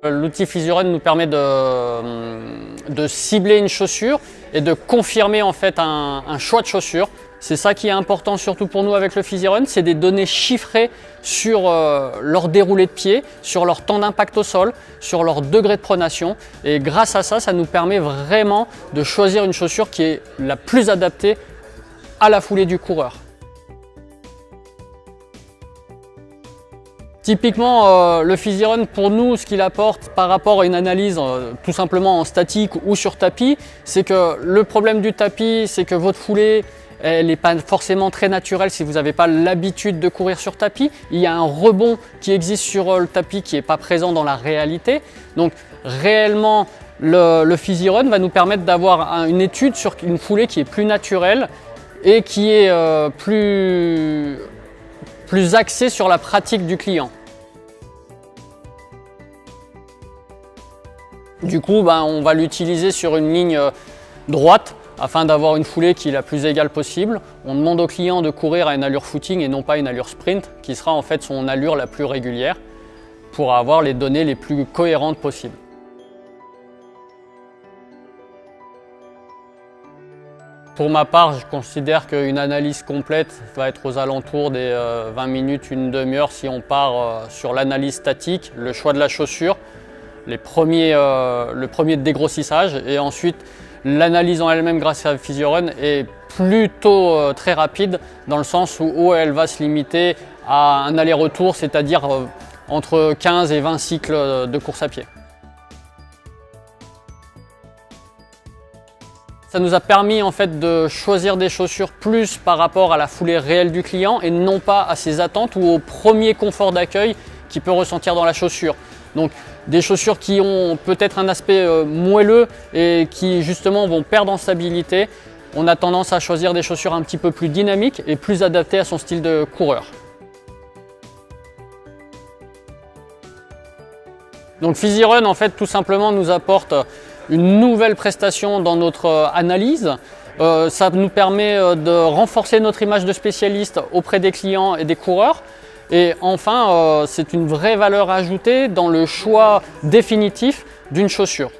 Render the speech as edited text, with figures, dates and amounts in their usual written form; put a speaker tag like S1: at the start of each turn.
S1: L'outil PhysioRun nous permet de cibler une chaussure et de confirmer en fait un choix de chaussure. C'est ça qui est important surtout pour nous avec le PhysioRun, c'est des données chiffrées sur leur déroulé de pied, sur leur temps d'impact au sol, sur leur degré de pronation. Et grâce à ça, ça nous permet vraiment de choisir une chaussure qui est la plus adaptée à la foulée du coureur. Typiquement, le PhysioRun, pour nous, ce qu'il apporte par rapport à une analyse tout simplement en statique ou sur tapis, c'est que le problème du tapis, c'est que votre foulée, elle n'est pas forcément très naturelle si vous n'avez pas l'habitude de courir sur tapis. Il y a un rebond qui existe sur le tapis qui n'est pas présent dans la réalité. Donc réellement, le PhysioRun va nous permettre d'avoir une étude sur une foulée qui est plus naturelle et qui est plus axé sur la pratique du client. Du coup, on va l'utiliser sur une ligne droite afin d'avoir une foulée qui est la plus égale possible. On demande au client de courir à une allure footing et non pas une allure sprint, qui sera en fait son allure la plus régulière pour avoir les données les plus cohérentes possibles. Pour ma part, je considère qu'une analyse complète va être aux alentours des 20 minutes, une demi-heure si on part sur l'analyse statique, le choix de la chaussure, le premier dégrossissage et ensuite l'analyse en elle-même grâce à PhysioRun est plutôt très rapide dans le sens où elle va se limiter à un aller-retour, c'est-à-dire entre 15 et 20 cycles de course à pied. Ça nous a permis en fait de choisir des chaussures plus par rapport à la foulée réelle du client et non pas à ses attentes ou au premier confort d'accueil qu'il peut ressentir dans la chaussure. Donc des chaussures qui ont peut-être un aspect moelleux et qui justement vont perdre en stabilité. On a tendance à choisir des chaussures un petit peu plus dynamiques et plus adaptées à son style de coureur. Donc PhysioRun en fait tout simplement nous apporte une nouvelle prestation dans notre analyse. Ça nous permet de renforcer notre image de spécialiste auprès des clients et des coureurs. Et enfin, c'est une vraie valeur ajoutée dans le choix définitif d'une chaussure.